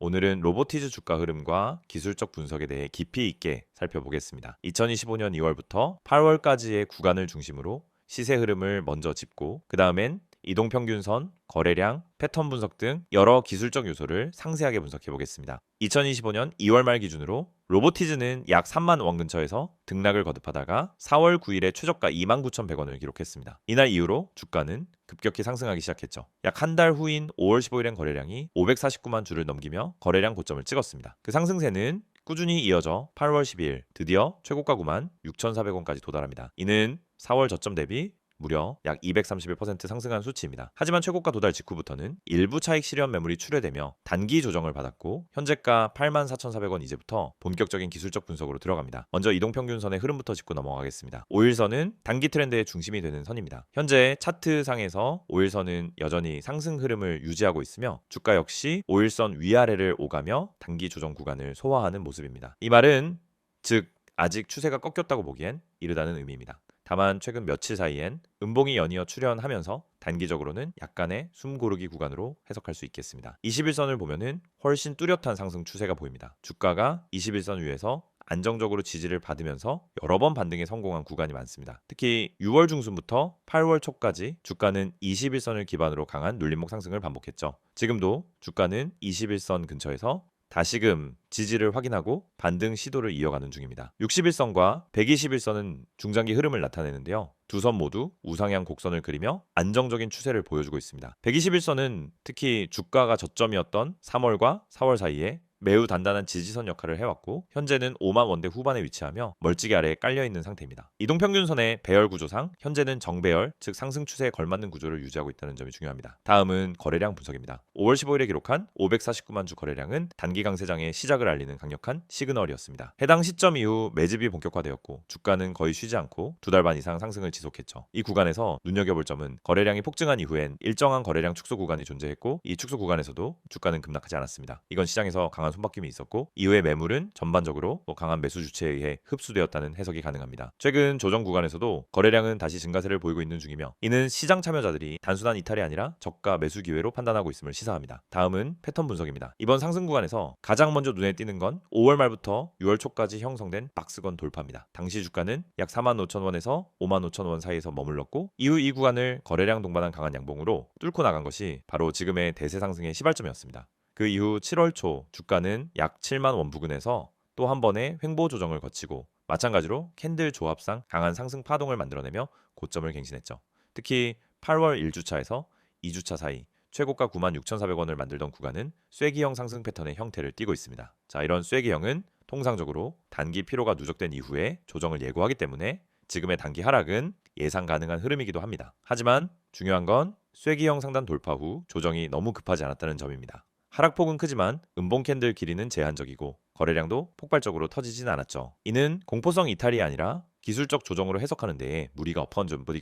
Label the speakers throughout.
Speaker 1: 오늘은 로보티즈 주가 흐름과 기술적 분석에 대해 깊이 있게 살펴보겠습니다. 2025년 2월부터 8월까지의 구간을 중심으로 시세 흐름을 먼저 짚고 그 다음엔 이동평균선, 거래량, 패턴 분석 등 여러 기술적 요소를 상세하게 분석해 보겠습니다. 2025년 2월 말 기준으로 로보티즈는 약 3만 원 근처에서 등락을 거듭하다가 4월 9일에 최저가 29,100원을 기록했습니다. 이날 이후로 주가는 급격히 상승하기 시작했죠. 약 한 달 후인 5월 15일엔 거래량이 549만 주를 넘기며 거래량 고점을 찍었습니다. 그 상승세는 꾸준히 이어져 8월 12일 드디어 최고가 구만 6,400원까지 도달합니다. 이는 4월 저점 대비 무려 약 231% 상승한 수치입니다. 하지만 최고가 도달 직후부터는 일부 차익 실현 매물이 출회되며 단기 조정을 받았고 현재가 84,400원 이제부터 본격적인 기술적 분석으로 들어갑니다. 먼저 이동평균선의 흐름부터 짚고 넘어가겠습니다. 5일선은 단기 트렌드의 중심이 되는 선입니다. 현재 차트상에서 5일선은 여전히 상승 흐름을 유지하고 있으며 주가 역시 5일선 위아래를 오가며 단기 조정 구간을 소화하는 모습입니다. 이 말은 즉 아직 추세가 꺾였다고 보기엔 이르다는 의미입니다. 다만 최근 며칠 사이엔 음봉이 연이어 출현하면서 단기적으로는 약간의 숨고르기 구간으로 해석할 수 있겠습니다. 21선을 보면은 훨씬 뚜렷한 상승 추세가 보입니다. 주가가 21선 위에서 안정적으로 지지를 받으면서 여러 번 반등에 성공한 구간이 많습니다. 특히 6월 중순부터 8월 초까지 주가는 21선을 기반으로 강한 눌림목 상승을 반복했죠. 지금도 주가는 21선 근처에서 다시금 지지를 확인하고 반등 시도를 이어가는 중입니다. 61선과 121선은 중장기 흐름을 나타내는데요. 두 선 모두 우상향 곡선을 그리며 안정적인 추세를 보여주고 있습니다. 121선은 특히 주가가 저점이었던 3월과 4월 사이에 매우 단단한 지지선 역할을 해왔고 현재는 5만 원대 후반에 위치하며 멀찍이 아래에 깔려있는 상태입니다. 이동평균선의 배열 구조상 현재는 정배열, 즉 상승 추세에 걸맞는 구조를 유지하고 있다는 점이 중요합니다. 다음은 거래량 분석입니다. 5월 15일에 기록한 549만 주 거래량은 단기 강세장의 시작을 알리는 강력한 시그널이었습니다. 해당 시점 이후 매집이 본격화되었고 주가는 거의 쉬지 않고 두 달 반 이상 상승을 지속했죠. 이 구간에서 눈여겨볼 점은 거래량이 폭증한 이후엔 일정한 거래량 축소 구간이 존재했고 이 축소 구간에서도 주가는 급락하지 않았습니다. 이건 시장에서 강한 손바뀜이 있었고 이후에 매물은 전반적으로 강한 매수 주체에 의해 흡수되었다는 해석이 가능합니다. 최근 조정 구간에서도 거래량은 다시 증가세를 보이고 있는 중이며 이는 시장 참여자들이 단순한 이탈이 아니라 저가 매수 기회로 판단하고 있음을 시사합니다. 다음은 패턴 분석입니다. 이번 상승 구간에서 가장 먼저 눈에 띄는 건 5월 말부터 6월 초까지 형성된 박스권 돌파입니다. 당시 주가는 약 45,000원에서 55,000원 사이에서 머물렀고 이후 이 구간을 거래량 동반한 강한 양봉으로 뚫고 나간 것이 바로 지금의 대세 상승의 시발점이었습니다. 그 이후 7월 초 주가는 약 7만 원 부근에서 또 한 번의 횡보 조정을 거치고 마찬가지로 캔들 조합상 강한 상승 파동을 만들어내며 고점을 갱신했죠. 특히 8월 1주차에서 2주차 사이 최고가 96,400원을 만들던 구간은 쐐기형 상승 패턴의 형태를 띠고 있습니다. 자, 이런 쐐기형은 통상적으로 단기 피로가 누적된 이후에 조정을 예고하기 때문에 지금의 단기 하락은 예상 가능한 흐름이기도 합니다. 하지만 중요한 건 쐐기형 상단 돌파 후 조정이 너무 급하지 않았다는 점입니다. 하락폭은 크지만 음봉 캔들 길이는 제한적이고 거래량도 폭발적으로 터지진 않았죠. 이는 공포성 이탈이 아니라 기술적 조정으로 해석하는 데에 무리가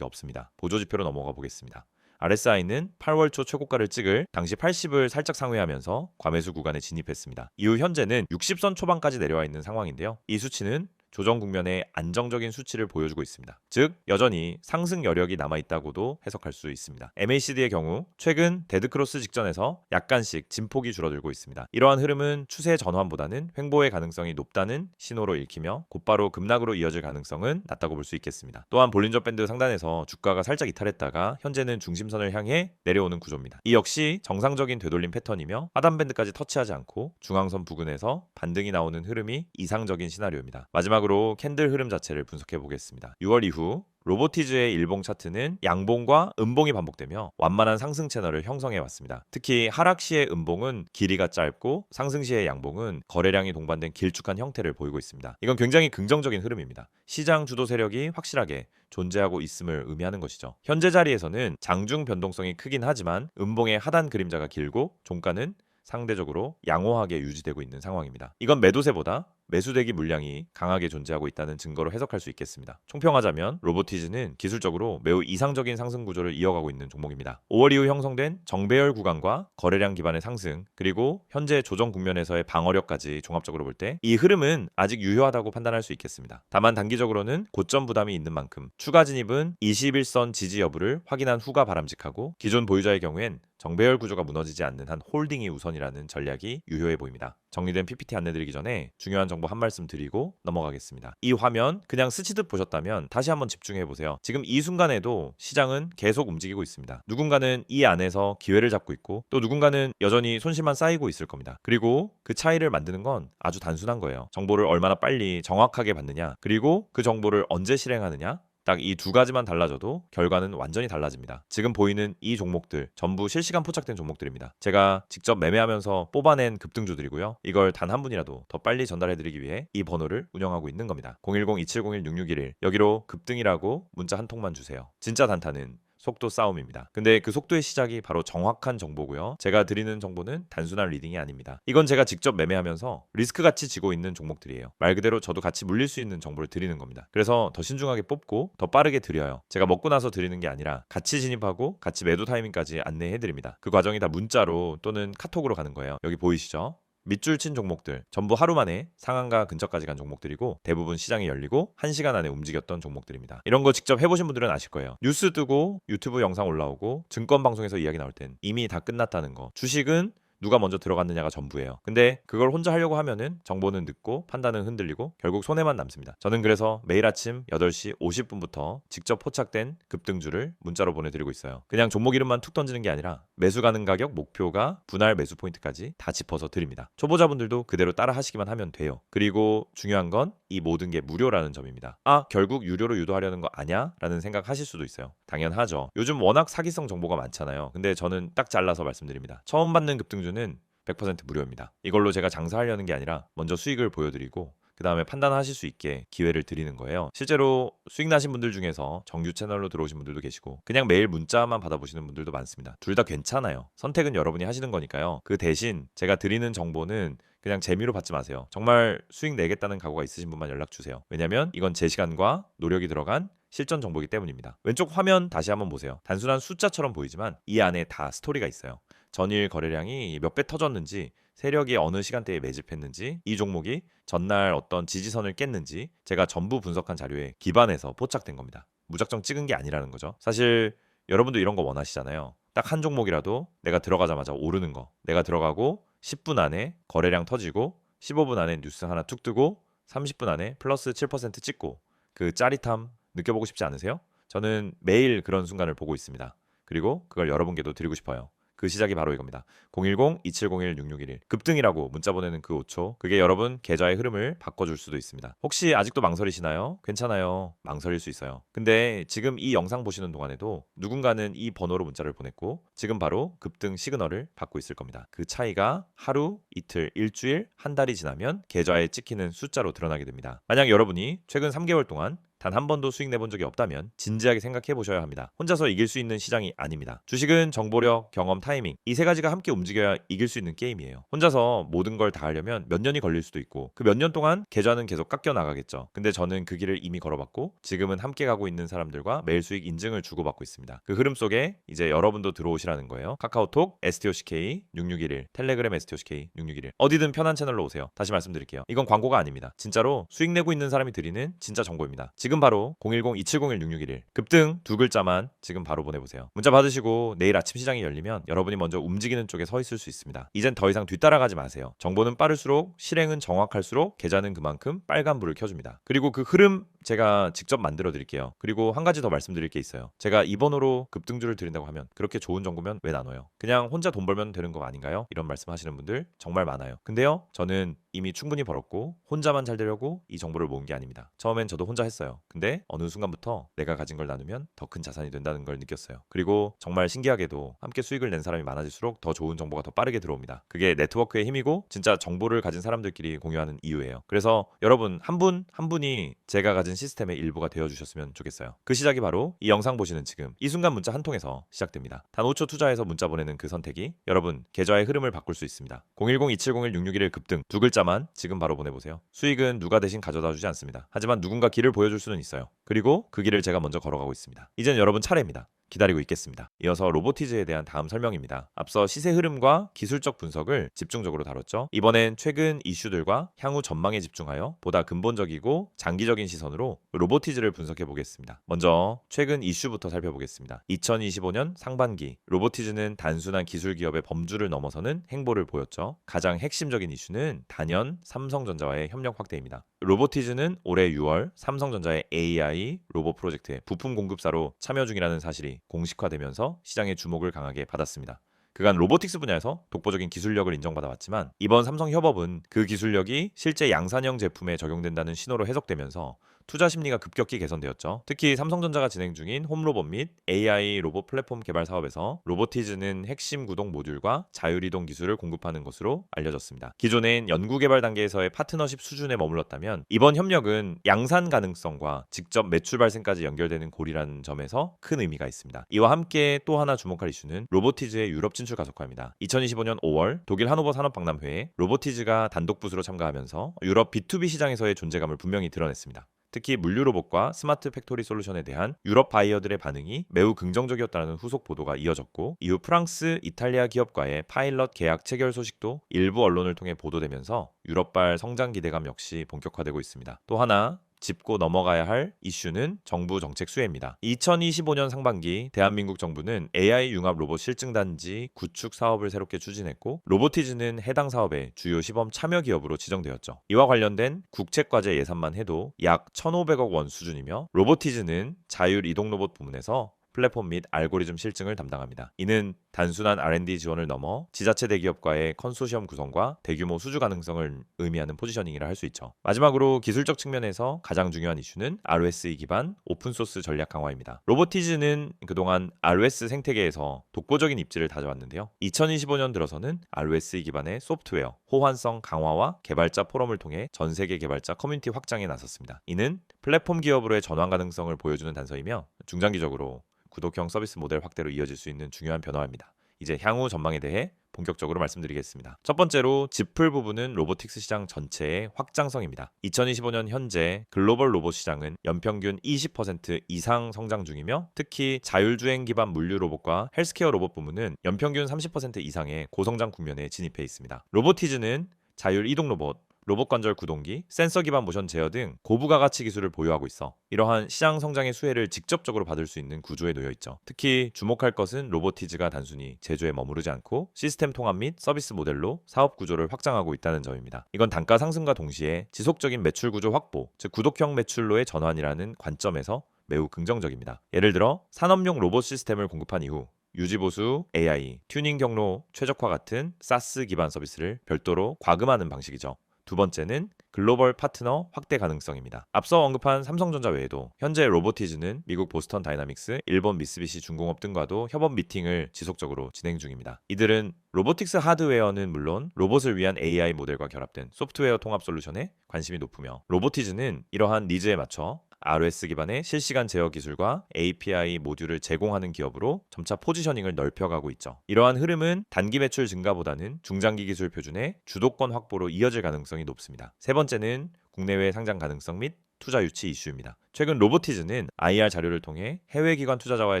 Speaker 1: 없습니다. 보조지표로 넘어가 보겠습니다. RSI는 8월 초 최고가를 찍을 당시 80을 살짝 상회하면서 과매수 구간에 진입했습니다. 이후 현재는 60선 초반까지 내려와 있는 상황인데요. 이 수치는 조정 국면의 안정적인 수치를 보여주고 있습니다. 즉 여전히 상승 여력이 남아있다고도 해석할 수 있습니다. MACD의 경우 최근 데드크로스 직전에서 약간씩 진폭이 줄어들고 있습니다. 이러한 흐름은 추세 전환보다는 횡보의 가능성이 높다는 신호로 읽히며 곧바로 급락으로 이어질 가능성은 낮다고 볼 수 있겠습니다. 또한 볼린저 밴드 상단에서 주가가 살짝 이탈했다가 현재는 중심선을 향해 내려오는 구조입니다. 이 역시 정상적인 되돌림 패턴이며 하단 밴드까지 터치하지 않고 중앙선 부근에서 반등이 나오는 흐름이 이상적인 시나리오입니다. 마지막으로 캔들 흐름 자체를 분석해 보겠습니다. 6월 이후 로보티즈의 일봉 차트는 양봉과 음봉이 반복되며 완만한 상승 채널을 형성해 왔습니다. 특히 하락 시의 음봉은 길이가 짧고 상승 시의 양봉은 거래량이 동반된 길쭉한 형태를 보이고 있습니다. 이건 굉장히 긍정적인 흐름입니다. 시장 주도 세력이 확실하게 존재하고 있음을 의미하는 것이죠. 현재 자리에서는 장중 변동성이 크긴 하지만 음봉의 하단 그림자가 길고 종가는 상대적으로 양호하게 유지되고 있는 상황입니다. 이건 매도세보다 매수대기 물량이 강하게 존재하고 있다는 증거로 해석할 수 있겠습니다. 총평하자면 로보티즈는 기술적으로 매우 이상적인 상승 구조를 이어가고 있는 종목입니다. 5월 이후 형성된 정배열 구간과 거래량 기반의 상승 그리고 현재 조정 국면에서의 방어력까지 종합적으로 볼 때 이 흐름은 아직 유효하다고 판단할 수 있겠습니다. 다만 단기적으로는 고점 부담이 있는 만큼 추가 진입은 21선 지지 여부를 확인한 후가 바람직하고 기존 보유자의 경우엔 정배열 구조가 무너지지 않는 한 홀딩이 우선이라는 전략이 유효해 보입니다. 정리된 PPT 안내드리기 전에 중요한 정보 한 말씀 드리고 넘어가겠습니다. 이 화면 그냥 스치듯 보셨다면 다시 한번 집중해 보세요. 지금 이 순간에도 시장은 계속 움직이고 있습니다. 누군가는 이 안에서 기회를 잡고 있고 또 누군가는 여전히 손실만 쌓이고 있을 겁니다. 그리고 그 차이를 만드는 건 아주 단순한 거예요. 정보를 얼마나 빨리 정확하게 받느냐, 그리고 그 정보를 언제 실행하느냐, 딱 이 두 가지만 달라져도 결과는 완전히 달라집니다. 지금 보이는 이 종목들 전부 실시간 포착된 종목들입니다. 제가 직접 매매하면서 뽑아낸 급등주들이고요. 이걸 단 한 분이라도 더 빨리 전달해드리기 위해 이 번호를 운영하고 있는 겁니다. 010-2701-6611 여기로 급등이라고 문자 한 통만 주세요. 진짜 단타는 속도 싸움입니다. 근데 그 속도의 시작이 바로 정확한 정보고요. 제가 드리는 정보는 단순한 리딩이 아닙니다. 이건 제가 직접 매매하면서 리스크 같이 지고 있는 종목들이에요. 말 그대로 저도 같이 물릴 수 있는 정보를 드리는 겁니다. 그래서 더 신중하게 뽑고 더 빠르게 드려요. 제가 먹고 나서 드리는 게 아니라 같이 진입하고 같이 매도 타이밍까지 안내해 드립니다. 그 과정이 다 문자로 또는 카톡으로 가는 거예요. 여기 보이시죠? 밑줄 친 종목들 전부 하루 만에 상한가 근처까지 간 종목들이고 대부분 시장이 열리고 1시간 안에 움직였던 종목들입니다. 이런 거 직접 해보신 분들은 아실 거예요. 뉴스 뜨고 유튜브 영상 올라오고 증권 방송에서 이야기 나올 땐 이미 다 끝났다는 거. 주식은 누가 먼저 들어갔느냐가 전부예요. 근데 그걸 혼자 하려고 하면은 정보는 늦고 판단은 흔들리고 결국 손해만 남습니다. 저는 그래서 매일 아침 8시 50분부터 직접 포착된 급등주를 문자로 보내드리고 있어요. 그냥 종목 이름만 툭 던지는 게 아니라 매수 가능 가격, 목표가, 분할 매수 포인트까지 다 짚어서 드립니다. 초보자분들도 그대로 따라 하시기만 하면 돼요. 그리고 중요한 건 이 모든 게 무료라는 점입니다. 아, 결국 유료로 유도하려는 거 아냐? 라는 생각 하실 수도 있어요. 당연하죠. 요즘 워낙 사기성 정보가 많잖아요. 근데 저는 딱 잘라서 말씀드립니다. 처음 받는 급등주는 100% 무료입니다. 이걸로 제가 장사하려는 게 아니라 먼저 수익을 보여드리고 그 다음에 판단하실 수 있게 기회를 드리는 거예요. 실제로 수익 나신 분들 중에서 정규 채널로 들어오신 분들도 계시고 그냥 매일 문자만 받아보시는 분들도 많습니다. 둘 다 괜찮아요. 선택은 여러분이 하시는 거니까요. 그 대신 제가 드리는 정보는 그냥 재미로 받지 마세요. 정말 수익 내겠다는 각오가 있으신 분만 연락 주세요. 왜냐면 이건 제 시간과 노력이 들어간 실전 정보이기 때문입니다. 왼쪽 화면 다시 한번 보세요. 단순한 숫자처럼 보이지만 이 안에 다 스토리가 있어요. 전일 거래량이 몇 배 터졌는지, 세력이 어느 시간대에 매집했는지, 이 종목이 전날 어떤 지지선을 깼는지 제가 전부 분석한 자료에 기반해서 포착된 겁니다. 무작정 찍은 게 아니라는 거죠. 사실 여러분도 이런 거 원하시잖아요. 딱 한 종목이라도 내가 들어가자마자 오르는 거. 내가 들어가고 10분 안에 거래량 터지고 15분 안에 뉴스 하나 툭 뜨고 30분 안에 플러스 7% 찍고 그 짜릿함 느껴보고 싶지 않으세요? 저는 매일 그런 순간을 보고 있습니다. 그리고 그걸 여러분께도 드리고 싶어요. 그 시작이 바로 이겁니다. 010-2701-6611 급등이라고 문자 보내는 그 5초 그게 여러분 계좌의 흐름을 바꿔줄 수도 있습니다. 혹시 아직도 망설이시나요? 괜찮아요. 망설일 수 있어요. 근데 지금 이 영상 보시는 동안에도 누군가는 이 번호로 문자를 보냈고 지금 바로 급등 시그널을 받고 있을 겁니다. 그 차이가 하루, 이틀, 일주일, 한 달이 지나면 계좌에 찍히는 숫자로 드러나게 됩니다. 만약 여러분이 최근 3개월 동안 단 한 번도 수익 내본 적이 없다면 진지하게 생각해 보셔야 합니다. 혼자서 이길 수 있는 시장이 아닙니다. 주식은 정보력, 경험, 타이밍 이 세 가지가 함께 움직여야 이길 수 있는 게임이에요. 혼자서 모든 걸 다 하려면 몇 년이 걸릴 수도 있고 그 몇 년 동안 계좌는 계속 깎여 나가겠죠. 근데 저는 그 길을 이미 걸어봤고 지금은 함께 가고 있는 사람들과 매일 수익 인증을 주고받고 있습니다. 그 흐름 속에 이제 여러분도 들어오시라는 거예요. 카카오톡 STOCK 6611 텔레그램 STOCK 6611 어디든 편한 채널로 오세요. 다시 말씀드릴게요. 이건 광고가 아닙니다. 진짜로 수익 내고 있는 사람이 드리는 진짜 정보입니다. 지금 바로 010-2701-6611 급등 두 글자만 지금 바로 보내보세요. 문자 받으시고 내일 아침 시장이 열리면 여러분이 먼저 움직이는 쪽에 서 있을 수 있습니다. 이젠 더 이상 뒤따라가지 마세요. 정보는 빠를수록 실행은 정확할수록 계좌는 그만큼 빨간불을 켜줍니다. 그리고 그 흐름 제가 직접 만들어 드릴게요. 그리고 한 가지 더 말씀드릴 게 있어요. 제가 이 번호로 급등주를 드린다고 하면 그렇게 좋은 정보면 왜 나눠요? 그냥 혼자 돈 벌면 되는 거 아닌가요? 이런 말씀 하시는 분들 정말 많아요. 근데요, 저는 이미 충분히 벌었고 혼자만 잘 되려고 이 정보를 모은 게 아닙니다. 처음엔 저도 혼자 했어요. 근데 어느 순간부터 내가 가진 걸 나누면 더 큰 자산이 된다는 걸 느꼈어요. 그리고 정말 신기하게도 함께 수익을 낸 사람이 많아질수록 더 좋은 정보가 더 빠르게 들어옵니다. 그게 네트워크의 힘이고 진짜 정보를 가진 사람들끼리 공유하는 이유예요. 그래서 여러분 한 분 한 분이 제가 가진 시스템의 일부가 되어주셨으면 좋겠어요. 그 시작이 바로 이 영상 보시는 지금 이 순간 문자 한 통에서 시작됩니다. 단 5초 투자해서 문자 보내는 그 선택이 여러분 계좌의 흐름을 바꿀 수 있습니다. 010-2701-6611 급등 두 글자만 지금 바로 보내보세요. 수익은 누가 대신 가져다 주지 않습니다. 하지만 누군가 길을 보여줄 수는 있어요. 그리고 그 길을 제가 먼저 걸어가고 있습니다. 이젠 여러분 차례입니다. 기다리고 있겠습니다. 이어서 로보티즈에 대한 다음 설명입니다. 앞서 시세 흐름과 기술적 분석을 집중적으로 다뤘죠. 이번엔 최근 이슈들과 향후 전망에 집중하여 보다 근본적이고 장기적인 시선으로 로보티즈를 분석해 보겠습니다. 먼저 최근 이슈부터 살펴보겠습니다. 2025년 상반기 로보티즈는 단순한 기술 기업의 범주를 넘어서는 행보를 보였죠. 가장 핵심적인 이슈는 단연 삼성전자와의 협력 확대입니다. 로보티즈는 올해 6월 삼성전자의 AI 로봇 프로젝트에 부품 공급사로 참여 중이라는 사실이 공식화되면서 시장의 주목을 강하게 받았습니다. 그간 로보틱스 분야에서 독보적인 기술력을 인정받아 왔지만 이번 삼성 협업은 그 기술력이 실제 양산형 제품에 적용된다는 신호로 해석되면서 투자 심리가 급격히 개선되었죠. 특히 삼성전자가 진행 중인 홈로봇 및 AI 로봇 플랫폼 개발 사업에서 로보티즈는 핵심 구동 모듈과 자율이동 기술을 공급하는 것으로 알려졌습니다. 기존엔 연구개발 단계에서의 파트너십 수준에 머물렀다면 이번 협력은 양산 가능성과 직접 매출 발생까지 연결되는 고리라는 점에서 큰 의미가 있습니다. 이와 함께 또 하나 주목할 이슈는 로보티즈의 유럽 진출 가속화입니다. 2025년 5월 독일 하노버 산업박람회에 로보티즈가 단독 부스로 참가하면서 유럽 B2B 시장에서의 존재감을 분명히 드러냈습니다. 특히 물류 로봇과 스마트 팩토리 솔루션에 대한 유럽 바이어들의 반응이 매우 긍정적이었다는 후속 보도가 이어졌고 이후 프랑스, 이탈리아 기업과의 파일럿 계약 체결 소식도 일부 언론을 통해 보도되면서 유럽발 성장 기대감 역시 본격화되고 있습니다. 또 하나 짚고 넘어가야 할 이슈는 정부 정책 수혜입니다. 2025년 상반기 대한민국 정부는 AI 융합 로봇 실증단지 구축 사업을 새롭게 추진했고 로보티즈는 해당 사업의 주요 시범 참여 기업으로 지정되었죠. 이와 관련된 국책과제 예산만 해도 약 1,500억 원 수준이며 로보티즈는 자율 이동 로봇 부문에서 플랫폼 및 알고리즘 실증을 담당합니다. 이는 단순한 R&D 지원을 넘어 지자체 대기업과의 컨소시엄 구성과 대규모 수주 가능성을 의미하는 포지셔닝이라 할 수 있죠. 마지막으로 기술적 측면에서 가장 중요한 이슈는 ROSE 기반 오픈소스 전략 강화입니다. 로보티즈는 그동안 ROS 생태계에서 독보적인 입지를 다져왔는데요. 2025년 들어서는 ROSE 기반의 소프트웨어 호환성 강화와 개발자 포럼을 통해 전 세계 개발자 커뮤니티 확장에 나섰습니다. 이는 플랫폼 기업으로의 전환 가능성을 보여주는 단서이며 중장기적으로 구독형 서비스 모델 확대로 이어질 수 있는 중요한 변화입니다. 이제 향후 전망에 대해 본격적으로 말씀드리겠습니다. 첫 번째로 짚을 부분은 로보틱스 시장 전체의 확장성입니다. 2025년 현재 글로벌 로봇 시장은 연평균 20% 이상 성장 중이며 특히 자율주행 기반 물류 로봇과 헬스케어 로봇 부문은 연평균 30% 이상의 고성장 국면에 진입해 있습니다. 로보티즈는 자율 이동 로봇, 로봇 관절 구동기, 센서 기반 모션 제어 등 고부가 가치 기술을 보유하고 있어 이러한 시장 성장의 수혜를 직접적으로 받을 수 있는 구조에 놓여 있죠. 특히 주목할 것은 로보티즈가 단순히 제조에 머무르지 않고 시스템 통합 및 서비스 모델로 사업 구조를 확장하고 있다는 점입니다. 이건 단가 상승과 동시에 지속적인 매출 구조 확보, 즉 구독형 매출로의 전환이라는 관점에서 매우 긍정적입니다. 예를 들어 산업용 로봇 시스템을 공급한 이후 유지보수, AI, 튜닝 경로 최적화 같은 사스 기반 서비스를 별도로 과금하는 방식이죠. 두 번째는 글로벌 파트너 확대 가능성입니다. 앞서 언급한 삼성전자 외에도 현재 로보티즈는 미국 보스턴 다이나믹스, 일본 미쓰비시 중공업 등과도 협업 미팅을 지속적으로 진행 중입니다. 이들은 로보틱스 하드웨어는 물론 로봇을 위한 AI 모델과 결합된 소프트웨어 통합 솔루션에 관심이 높으며 로보티즈는 이러한 니즈에 맞춰 ROS 기반의 실시간 제어 기술과 API 모듈을 제공하는 기업으로 점차 포지셔닝을 넓혀가고 있죠. 이러한 흐름은 단기 매출 증가보다는 중장기 기술 표준의 주도권 확보로 이어질 가능성이 높습니다. 세 번째는 국내외 상장 가능성 및 투자 유치 이슈입니다. 최근 로보티즈는 IR 자료를 통해 해외 기관 투자자와의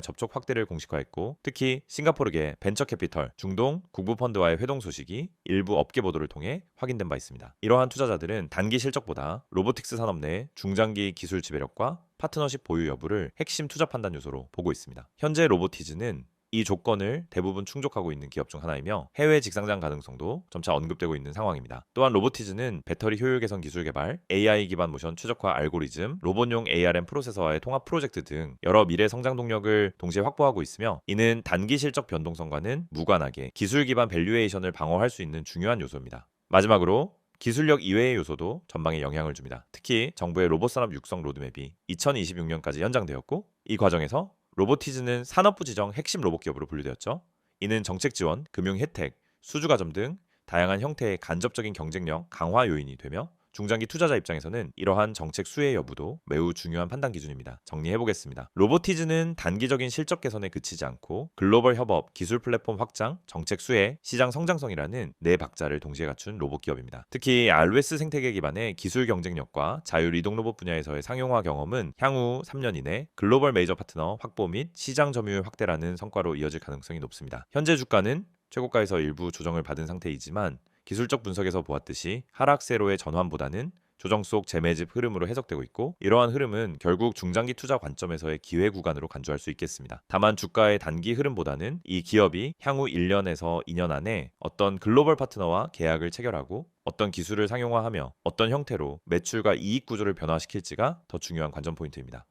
Speaker 1: 접촉 확대를 공식화했고 특히 싱가포르계 벤처캐피털, 중동 국부펀드와의 회동 소식이 일부 업계 보도를 통해 확인된 바 있습니다. 이러한 투자자들은 단기 실적보다 로보틱스 산업 내 중장기 기술 지배력과 파트너십 보유 여부를 핵심 투자 판단 요소로 보고 있습니다. 현재 로보티즈는 이 조건을 대부분 충족하고 있는 기업 중 하나이며 해외 직상장 가능성도 점차 언급되고 있는 상황입니다. 또한 로보티즈는 배터리 효율 개선 기술 개발, AI 기반 모션 최적화 알고리즘, 로봇용 ARM 프로세서와의 통합 프로젝트 등 여러 미래 성장 동력을 동시에 확보하고 있으며 이는 단기 실적 변동성과는 무관하게 기술 기반 밸류에이션을 방어할 수 있는 중요한 요소입니다. 마지막으로 기술력 이외의 요소도 전망에 영향을 줍니다. 특히 정부의 로봇 산업 육성 로드맵이 2026년까지 연장되었고 이 과정에서 로보티즈는 산업부 지정 핵심 로봇 기업으로 분류되었죠. 이는 정책 지원, 금융 혜택, 수주 과점 등 다양한 형태의 간접적인 경쟁력 강화 요인이 되며 중장기 투자자 입장에서는 이러한 정책 수혜 여부도 매우 중요한 판단 기준입니다. 정리해보겠습니다. 로보티즈는 단기적인 실적 개선에 그치지 않고 글로벌 협업, 기술 플랫폼 확장, 정책 수혜, 시장 성장성이라는 네 박자를 동시에 갖춘 로봇 기업입니다. 특히 ROS 생태계 기반의 기술 경쟁력과 자율 이동 로봇 분야에서의 상용화 경험은 향후 3년 이내 글로벌 메이저 파트너 확보 및 시장 점유율 확대라는 성과로 이어질 가능성이 높습니다. 현재 주가는 최고가에서 일부 조정을 받은 상태이지만 기술적 분석에서 보았듯이 하락세로의 전환보다는 조정 속 재매집 흐름으로 해석되고 있고, 이러한 흐름은 결국 중장기 투자 관점에서의 기회 구간으로 간주할 수 있겠습니다. 다만 주가의 단기 흐름보다는 이 기업이 향후 1년에서 2년 안에 어떤 글로벌 파트너와 계약을 체결하고 어떤 기술을 상용화하며 어떤 형태로 매출과 이익 구조를 변화시킬지가 더 중요한 관전 포인트입니다.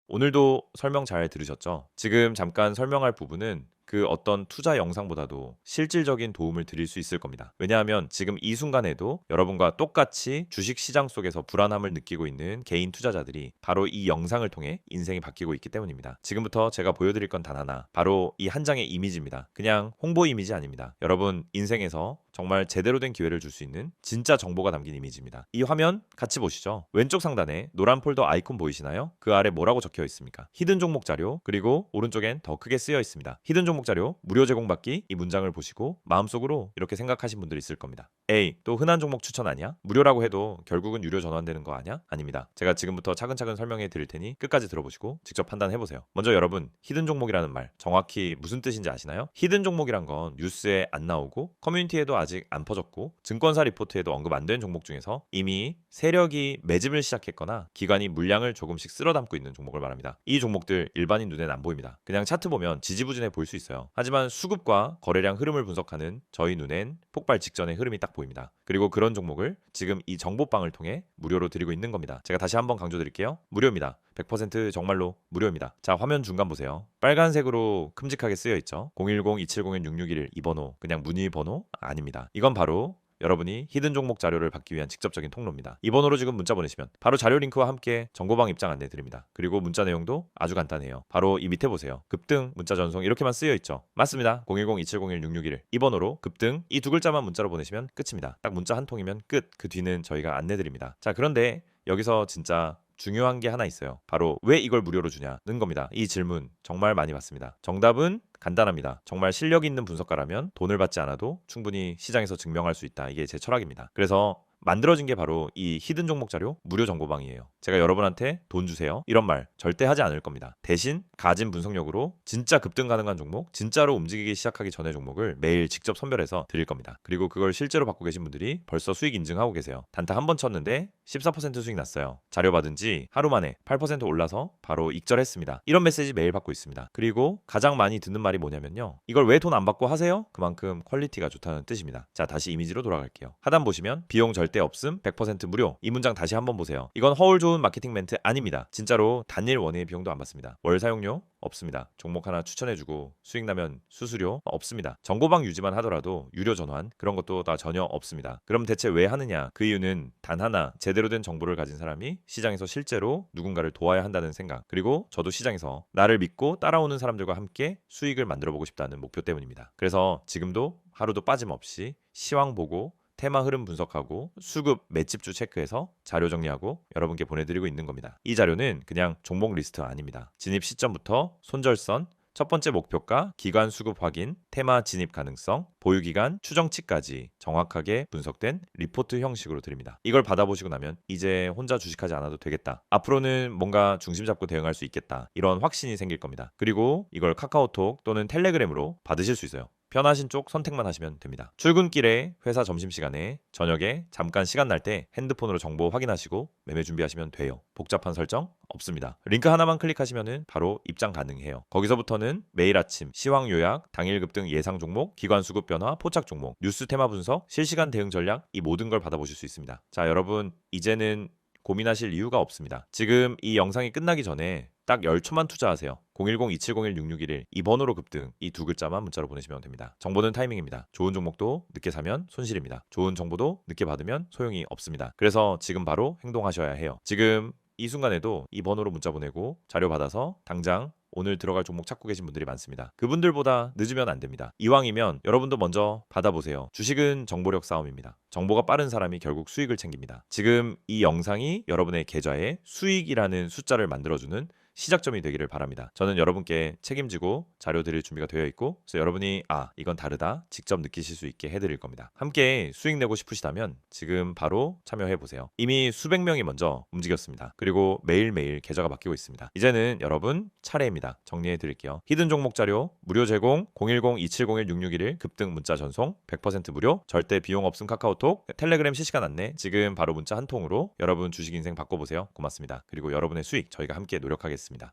Speaker 1: 오늘도 설명 잘 들으셨죠? 지금 잠깐 설명할 부분은 그 어떤 투자 영상보다도 실질적인 도움을 드릴 수 있을 겁니다. 왜냐하면 지금 이 순간에도 여러분과 똑같이 주식 시장 속에서 불안함을 느끼고 있는 개인 투자자들이 바로 이 영상을 통해 인생이 바뀌고 있기 때문입니다. 지금부터 제가 보여드릴 건 단 하나, 바로 이 한 장의 이미지입니다. 그냥 홍보 이미지 아닙니다. 여러분 인생에서 정말 제대로 된 기회를 줄 수 있는 진짜 정보가 담긴 이미지입니다. 이 화면 같이 보시죠. 왼쪽 상단에 노란 폴더 아이콘 보이시나요? 그 아래 뭐라고 적혀 있습니까? 히든 종목 자료, 그리고 오른쪽엔 더 크게 쓰여 있습니다. 히든 종목 자료 무료 제공받기, 이 문장을 보시고 마음속으로 이렇게 생각하신 분들이 있을 겁니다. 에이, 또 흔한 종목 추천 아니야? 무료라고 해도 결국은 유료 전환되는 거 아니야? 아닙니다. 제가 지금부터 차근차근 설명해 드릴 테니 끝까지 들어보시고 직접 판단해 보세요. 먼저 여러분, 히든 종목이라는 말 정확히 무슨 뜻인지 아시나요? 히든 종목이란 건 뉴스에 안 나오고 커뮤니티에도 아직 안 퍼졌고 증권사 리포트에도 언급 안 된 종목 중에서 이미 세력이 매집을 시작했거나 기관이 물량을 조금씩 쓸어 담고 있는 종목을 말합니다. 이 종목들 일반인 눈에는 안 보입니다. 그냥 차트 보면 지지부진해 보일 수 있어요. 하지만 수급과 거래량 흐름을 분석하는 저희 눈엔 폭발 직전의 흐름이 딱 보입니다. 그리고 그런 종목을 지금 이 정보방을 통해 무료로 드리고 있는 겁니다. 제가 다시 한번 강조드릴게요. 무료입니다. 100% 정말로 무료입니다. 자, 화면 중간 보세요. 빨간색으로 큼직하게 쓰여 있죠. 010-2701-6611 이 번호, 그냥 문의 번호 아닙니다. 이건 바로 여러분이 히든 종목 자료를 받기 위한 직접적인 통로입니다. 이 번호로 지금 문자 보내시면 바로 자료 링크와 함께 정보방 입장 안내 드립니다. 그리고 문자 내용도 아주 간단해요. 바로 이 밑에 보세요. 급등, 문자 전송 이렇게만 쓰여 있죠. 맞습니다. 010-2701-6611 이 번호로 급등, 이 두 글자만 문자로 보내시면 끝입니다. 딱 문자 한 통이면 끝. 그 뒤는 저희가 안내 드립니다. 자, 그런데 여기서 진짜 중요한 게 하나 있어요. 바로 왜 이걸 무료로 주냐는 겁니다. 이 질문 정말 많이 받습니다. 정답은 간단합니다. 정말 실력 있는 분석가라면 돈을 받지 않아도 충분히 시장에서 증명할 수 있다. 이게 제 철학입니다. 그래서 만들어진 게 바로 이 히든 종목 자료 무료 정보방이에요. 제가 여러분한테 돈 주세요 이런 말 절대 하지 않을 겁니다. 대신 가진 분석력으로 진짜 급등 가능한 종목, 진짜로 움직이기 시작하기 전의 종목을 매일 직접 선별해서 드릴 겁니다. 그리고 그걸 실제로 받고 계신 분들이 벌써 수익 인증하고 계세요. 단타 한 번 쳤는데 14% 수익 났어요. 자료 받은 지 하루 만에 8% 올라서 바로 익절했습니다. 이런 메시지 매일 받고 있습니다. 그리고 가장 많이 듣는 말이 뭐냐면요, 이걸 왜 돈 안 받고 하세요? 그만큼 퀄리티가 좋다는 뜻입니다. 자, 다시 이미지로 돌아갈게요. 하단 보시면 비용 절대 없음, 100% 무료. 이 문장 다시 한번 보세요. 이건 허울 좋은 마케팅 멘트 아닙니다. 진짜로 단일 원예의 비용도 안 받습니다. 월 사용료 없습니다. 종목 하나 추천해주고 수익 나면 수수료 없습니다. 정보방 유지만 하더라도 유료 전환 그런 것도 다 전혀 없습니다. 그럼 대체 왜 하느냐? 그 이유는 단 하나, 제대로 된 정보를 가진 사람이 시장에서 실제로 누군가를 도와야 한다는 생각, 그리고 저도 시장에서 나를 믿고 따라오는 사람들과 함께 수익을 만들어보고 싶다는 목표 때문입니다. 그래서 지금도 하루도 빠짐없이 시황 보고 테마 흐름 분석하고 수급 맷집주 체크해서 자료 정리하고 여러분께 보내드리고 있는 겁니다. 이 자료는 그냥 종목 리스트 아닙니다. 진입 시점부터 손절선, 첫 번째 목표가, 기관 수급 확인, 테마 진입 가능성, 보유기간, 추정치까지 정확하게 분석된 리포트 형식으로 드립니다. 이걸 받아보시고 나면 이제 혼자 주식하지 않아도 되겠다. 앞으로는 뭔가 중심 잡고 대응할 수 있겠다. 이런 확신이 생길 겁니다. 그리고 이걸 카카오톡 또는 텔레그램으로 받으실 수 있어요. 편하신 쪽 선택만 하시면 됩니다. 출근길에, 회사 점심시간에, 저녁에 잠깐 시간 날 때 핸드폰으로 정보 확인하시고 매매 준비하시면 돼요. 복잡한 설정 없습니다. 링크 하나만 클릭하시면 바로 입장 가능해요. 거기서부터는 매일 아침 시황 요약, 당일 급등 예상 종목, 기관 수급 변화, 포착 종목, 뉴스 테마 분석, 실시간 대응 전략, 이 모든 걸 받아보실 수 있습니다. 자, 여러분 이제는 고민하실 이유가 없습니다. 지금 이 영상이 끝나기 전에 딱 10초만 투자하세요. 010-2701-6611 이 번호로 급등, 이 두 글자만 문자로 보내시면 됩니다. 정보는 타이밍입니다. 좋은 종목도 늦게 사면 손실입니다. 좋은 정보도 늦게 받으면 소용이 없습니다. 그래서 지금 바로 행동하셔야 해요. 지금 이 순간에도 이 번호로 문자 보내고 자료 받아서 당장 오늘 들어갈 종목 찾고 계신 분들이 많습니다. 그분들보다 늦으면 안 됩니다. 이왕이면 여러분도 먼저 받아보세요. 주식은 정보력 싸움입니다. 정보가 빠른 사람이 결국 수익을 챙깁니다. 지금 이 영상이 여러분의 계좌에 수익이라는 숫자를 만들어주는 시작점이 되기를 바랍니다. 저는 여러분께 책임지고 자료 드릴 준비가 되어 있고, 그래서 여러분이 이건 다르다 직접 느끼실 수 있게 해드릴 겁니다. 함께 수익 내고 싶으시다면 지금 바로 참여해 보세요. 이미 수백 명이 먼저 움직였습니다. 그리고 매일매일 계좌가 바뀌고 있습니다. 이제는 여러분 차례입니다. 정리해 드릴게요. 히든 종목 자료 무료 제공, 010-2701-6611 급등 문자 전송 100% 무료, 절대 비용 없음 카카오톡, 텔레그램 실시간 안내, 지금 바로 문자 한 통으로 여러분 주식 인생 바꿔보세요. 고맙습니다. 그리고 여러분의 수익 저희가 함께 노력하겠습니다.